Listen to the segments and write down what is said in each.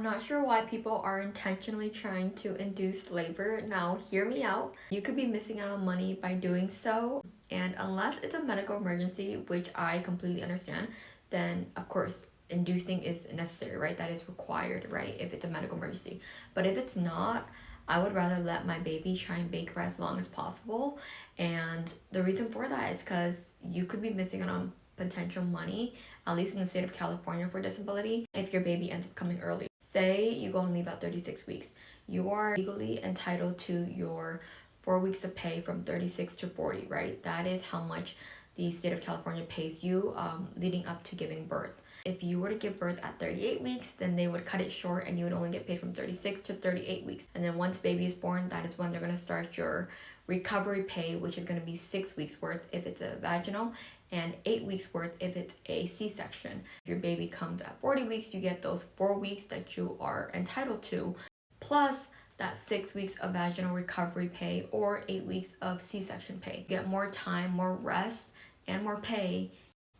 not sure why people are intentionally trying to induce labor. Now, hear me out. You could be missing out on money by doing so, and unless it's a medical emergency, which I completely understand, then of course inducing is necessary, right? That is required, right? If it's a medical emergency. But if it's not, I would rather let my baby try and bake for as long as possible. And the reason for that is because you could be missing out on potential money, at least in the state of California, for disability, if your baby ends up coming early. Say you go on leave at 36 weeks. You are legally entitled to your 4 weeks of pay from 36 to 40, right? That is how much the state of California pays you leading up to giving birth. If you were to give birth at 38 weeks, then they would cut it short and you would only get paid from 36 to 38 weeks. And then once baby is born, that is when they're going to start your recovery pay, which is going to be 6 weeks worth if it's a vaginal and 8 weeks worth if it's a C-section. If your baby comes at 40 weeks, you get those 4 weeks that you are entitled to, plus that 6 weeks of vaginal recovery pay or 8 weeks of C-section pay. You get more time, more rest, and more pay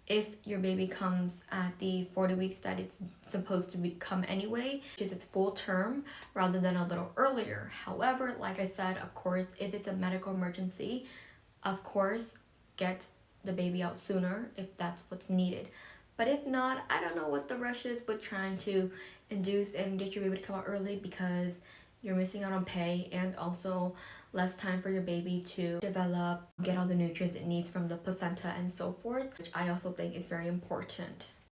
if your baby comes at the 40 weeks that it's supposed to come anyway, which is its full term, rather than a little earlier. However, like I said, of course, if it's a medical emergency, of course, get the baby out sooner if that's what's needed. But if not, I don't know what the rush is with trying to induce and get your baby to come out early, because you're missing out on pay and also less time for your baby to develop, get all the nutrients it needs from the placenta and so forth, which I also think is very important.